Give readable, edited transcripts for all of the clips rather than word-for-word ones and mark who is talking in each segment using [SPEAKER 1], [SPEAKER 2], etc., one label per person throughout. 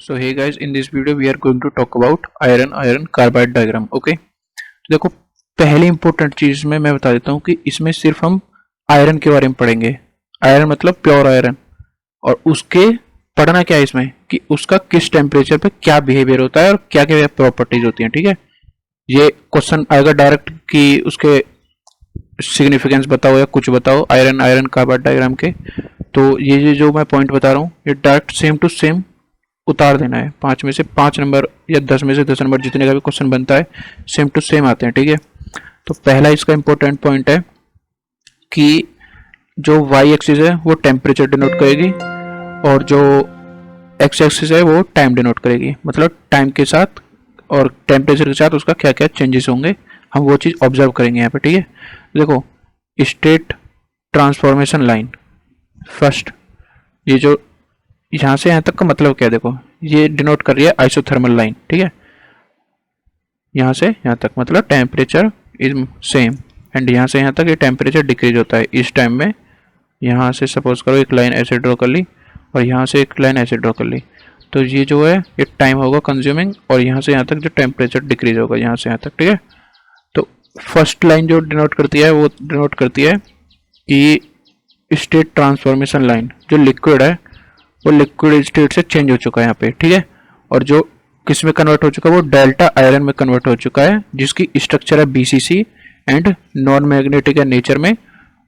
[SPEAKER 1] So hey guys, in this video we are going to talk about iron carbide diagram. Okay, तो देखो पहली important चीज में मैं बता देता हूँ कि इसमें सिर्फ हम आयरन के बारे में पढ़ेंगे। आयरन मतलब प्योर आयरन, और उसके पढ़ना क्या है इसमें कि उसका किस टेम्परेचर पे क्या बिहेवियर होता है और क्या क्या प्रॉपर्टीज होती हैं। ठीक है, ये क्वेश्चन आएगा डायरेक्ट कि उसके सिग्निफिकेंस बताओ या कुछ बताओ आयरन कार्बाइड डायग्राम के। तो ये जो मैं पॉइंट बता रहा हूँ ये डायरेक्ट सेम टू सेम उतार देना है। 5 में से 5 नंबर या 10 में से 10 नंबर जितने का भी क्वेश्चन बनता है सेम टू सेम आते हैं। ठीक है, तो पहला इसका इंपॉर्टेंट पॉइंट है कि जो वाई एक्सिस है वो टेम्परेचर डिनोट करेगी और जो एक्स एक्सिस है वो टाइम डिनोट करेगी। मतलब टाइम के साथ और टेम्परेचर के साथ उसका क्या क्या चेंजेस होंगे हम वो चीज़ ऑब्जर्व करेंगे यहाँ पे। ठीक है, देखो स्टेट ट्रांसफॉर्मेशन लाइन फर्स्ट, ये जो यहाँ से यहाँ तक का मतलब क्या है, देखो ये डिनोट कर रही है आइसोथर्मल लाइन। ठीक है, यहाँ से यहाँ तक मतलब टेम्परेचर इज सेम एंड यहाँ से यहाँ तक ये टेम्परेचर डिक्रीज होता है इस टाइम में। यहाँ से सपोज करो एक लाइन ऐसे ड्रॉ कर ली और यहाँ से एक लाइन ऐसे ड्रॉ कर ली, तो ये जो है ये टाइम होगा कंज्यूमिंग और यहाँ से यहाँ तक जो टेम्परेचर डिक्रीज होगा यहाँ से यहाँ तक। ठीक है, तो फर्स्ट लाइन जो डिनोट करती है वो डिनोट करती है कि स्टेट ट्रांसफॉर्मेशन लाइन, जो लिक्विड है वो लिक्विड स्टेट से चेंज हो चुका है यहाँ पे। ठीक है, और जो किस में कन्वर्ट हो चुका है वो डेल्टा आयरन में कन्वर्ट हो चुका है जिसकी स्ट्रक्चर है बीसीसी एंड नॉन मैग्नेटिक है नेचर में,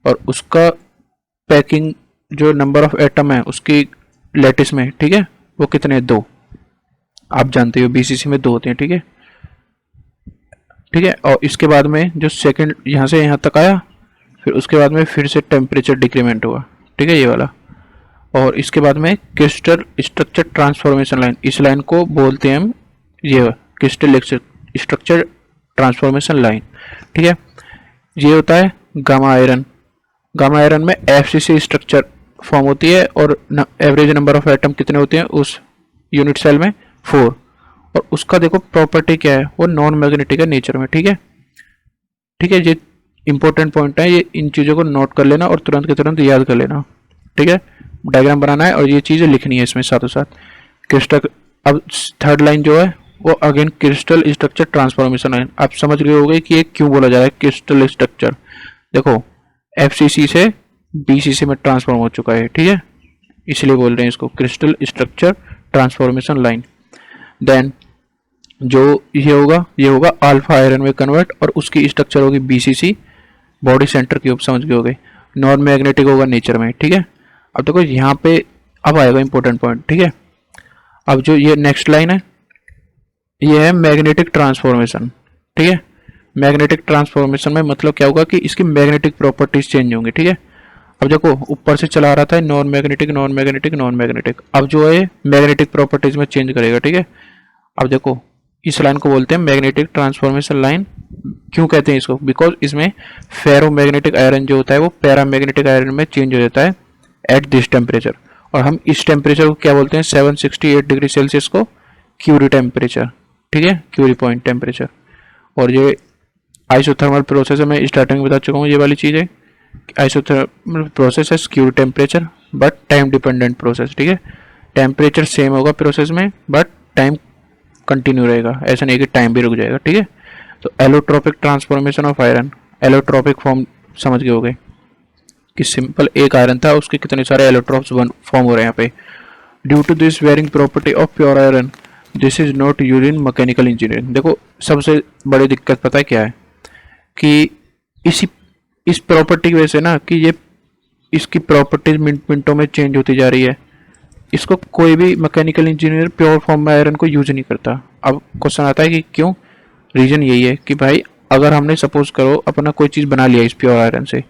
[SPEAKER 1] और उसका पैकिंग जो नंबर ऑफ एटम है उसकी लैटिस में, ठीक है, वो कितने 2 आप जानते हो बीसीसी में 2 होते हैं। ठीक है, ठीक है, और इसके बाद में जो सेकंड यहाँ से यहाँ तक आया फिर उसके बाद में फिर से टेम्परेचर डिक्रीमेंट हुआ। ठीक है, ये वाला, और इसके बाद में क्रिस्टल स्ट्रक्चर ट्रांसफॉर्मेशन लाइन, इस लाइन को बोलते हैं हम ये क्रिस्टल स्ट्रक्चर ट्रांसफॉर्मेशन लाइन। ठीक है, ये होता है गामा आयरन। गामा आयरन में एफसीसी स्ट्रक्चर फॉर्म होती है और एवरेज नंबर ऑफ एटम कितने होते हैं उस यूनिट सेल में 4, और उसका देखो प्रॉपर्टी क्या है वो नॉन मैग्नेटिक है नेचर में। ठीक है, ठीक है, ये इंपॉर्टेंट पॉइंट है, ये इन चीज़ों को नोट कर लेना और तुरंत के तुरंत याद कर लेना। ठीक है, डायग्राम बनाना है और ये चीज़ें लिखनी है इसमें साथों साथ। क्रिस्टल, अब थर्ड लाइन जो है वो again crystal structure transformation line. आप समझ गए होंगे कि ये क्यों बोला जा रहा है क्रिस्टल स्ट्रक्चर। देखो एफसीसी से बीसीसी में ट्रांसफॉर्म हो चुका है। ठीक है, इसलिए बोल रहे हैं इसको crystal structure transformation line. Then जो ये होगा अल्फा आयरन में कन्वर्ट और उसकी स्ट्रक्चर होगी बीसीसी बॉडी सेंटर क्यूब, समझ गए होगे, नॉन मैग्नेटिक होगा नेचर में। ठीक है, अब देखो यहाँ पे अब आएगा इंपॉर्टेंट पॉइंट। ठीक है, अब जो ये नेक्स्ट लाइन है ये है मैग्नेटिक ट्रांसफॉर्मेशन। ठीक है, मैग्नेटिक ट्रांसफॉर्मेशन में मतलब क्या होगा कि इसकी मैग्नेटिक प्रॉपर्टीज चेंज होंगी। ठीक है, अब देखो ऊपर से चला रहा था non magnetic non magnetic non magnetic, अब जो है मैग्नेटिक प्रॉपर्टीज में चेंज करेगा। ठीक है, अब देखो इस लाइन को बोलते हैं मैग्नेटिक ट्रांसफॉर्मेशन लाइन। क्यों कहते हैं इसको? बिकॉज इसमें फेरोमैग्नेटिक आयरन जो होता है वो पैरामैग्नेटिक आयरन में चेंज हो जाता है एट दिस टेम्परेचर, और हम इस टेम्परेचर को क्या बोलते हैं 768 डिग्री सेल्सियस को क्यूरी टेम्परेचर। ठीक है, क्यूरी पॉइंट टेम्परेचर। और ये आइसोथर्मल प्रोसेस है, मैं स्टार्टिंग में बता चुका हूँ ये वाली चीज़ है। आइसोथर्मल प्रोसेस है Curie temperature but time dependent process. ठीक है, टेम्परेचर सेम होगा प्रोसेस में बट टाइम कंटिन्यू रहेगा, ऐसा नहीं कि टाइम भी रुक जाएगा। ठीक है, तो allotropic transformation of iron, allotropic form समझ गए होगे कि सिंपल एक आयरन था उसके कितने सारे एलोट्रोप्स फॉर्म हो रहे हैं यहाँ पे। Due to this wearing property of pure iron this is not use in mechanical engineering. देखो सबसे बड़ी दिक्कत पता है क्या है कि इस प्रॉपर्टी की वजह से ना कि ये इसकी प्रॉपर्टीज मिनटों में चेंज होती जा रही है, इसको कोई भी मैकेनिकल इंजीनियर प्योर फॉर्म में आयरन को यूज नहीं करता। अब क्वेश्चन आता है कि क्यों? रीजन यही है कि भाई अगर हमने सपोज करो अपना कोई चीज़ बना लिया इस प्योर आयरन से,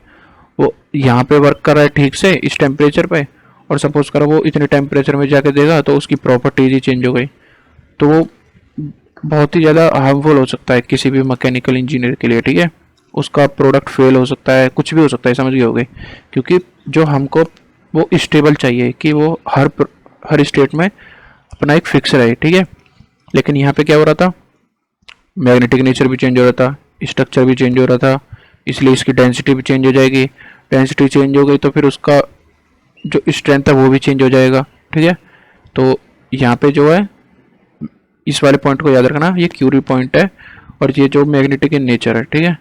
[SPEAKER 1] वो यहाँ पे वर्क कर रहा है ठीक से इस टेम्परेचर पे, और सपोज करो वो इतने टेम्परेचर में जाके देगा तो उसकी प्रॉपर्टीज ही चेंज हो गई, तो वो बहुत ही ज़्यादा हार्मफुल हो सकता है किसी भी मैकेनिकल इंजीनियर के लिए। ठीक है, उसका प्रोडक्ट फेल हो सकता है, कुछ भी हो सकता है, समझ गए होगे, क्योंकि जो हमको वो स्टेबल चाहिए कि वो हर स्टेट में अपना एक फिक्स रहे। ठीक है, लेकिन यहाँ पे क्या हो रहा था, मैग्नेटिक नेचर भी चेंज हो रहा था, स्ट्रक्चर भी चेंज हो रहा था, इसलिए इसकी डेंसिटी भी चेंज हो जाएगी। डेंसिटी चेंज हो गई तो फिर उसका जो स्ट्रेंथ है वो भी चेंज हो जाएगा। ठीक है, तो यहाँ पे जो है इस वाले पॉइंट को याद रखना, ये क्यूरी पॉइंट है और ये जो मैग्नेटिक इन नेचर है, ठीक है।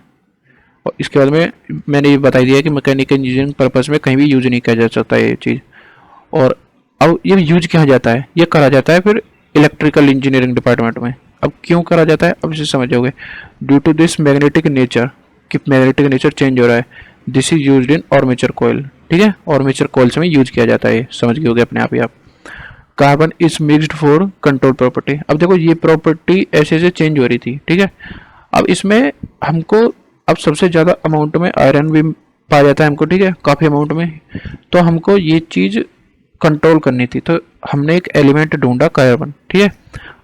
[SPEAKER 1] और इसके बाद में मैंने ये बता दिया कि मैकेनिकल इंजीनियरिंग पर्पस में कहीं भी यूज नहीं किया जा सकता ये चीज़। और अब ये यूज किया जाता है, ये करा जाता है फिर इलेक्ट्रिकल इंजीनियरिंग डिपार्टमेंट में। अब क्यों करा जाता है अब इसे समझोगे। Due to this magnetic nature, कि मैग्नेटिक नेचर चेंज हो रहा है, this is used in armature coil, ठीक है। आर्मेचर कॉइल्स में यूज किया जाता है, समझ गए होगे अपने आप ही आप। Carbon is mixed for control property. अब देखो ये प्रॉपर्टी ऐसे ऐसे चेंज हो रही थी, ठीक है। अब इसमें हमको अब सबसे ज़्यादा अमाउंट में आयरन भी पाया जाता है हमको, ठीक है, काफ़ी अमाउंट में। तो हमको ये चीज़ कंट्रोल करनी थी, तो हमने एक एलिमेंट ढूंढा कार्बन, ठीक है।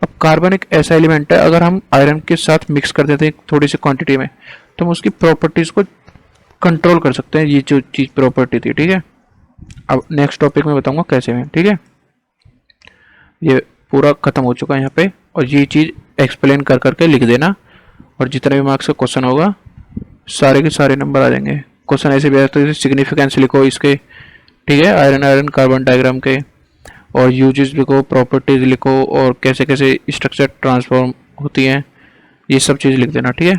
[SPEAKER 1] अब कार्बन एक ऐसा एलिमेंट है, अगर हम आयरन के साथ मिक्स कर देते हैं थोड़ी सी क्वांटिटी में, तो हम उसकी प्रॉपर्टीज़ को कंट्रोल कर सकते हैं, ये जो चीज़ प्रॉपर्टी थी, ठीक है। अब नेक्स्ट टॉपिक में बताऊंगा कैसे में, ठीक है। ये पूरा खत्म हो चुका है यहाँ पे, और ये चीज़ एक्सप्लेन कर करके लिख देना, और जितने भी मार्क्स का क्वेश्चन होगा सारे के सारे नंबर आ जाएंगे। क्वेश्चन ऐसे भी आता है, सिग्निफिकेंस लिखो इसके, ठीक है, आयरन आयरन कार्बन डायग्राम के, और यूजेस लिखो, प्रॉपर्टीज लिखो, और कैसे कैसे स्ट्रक्चर ट्रांसफॉर्म होती हैं, ये सब चीज़ लिख देना, ठीक है।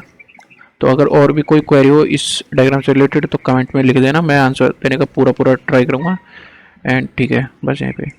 [SPEAKER 1] तो अगर और भी कोई क्वेरी हो इस डायग्राम से रिलेटेड तो कमेंट में लिख देना, मैं आंसर देने का पूरा पूरा ट्राई करूँगा। एंड ठीक है, बस यहीं पे।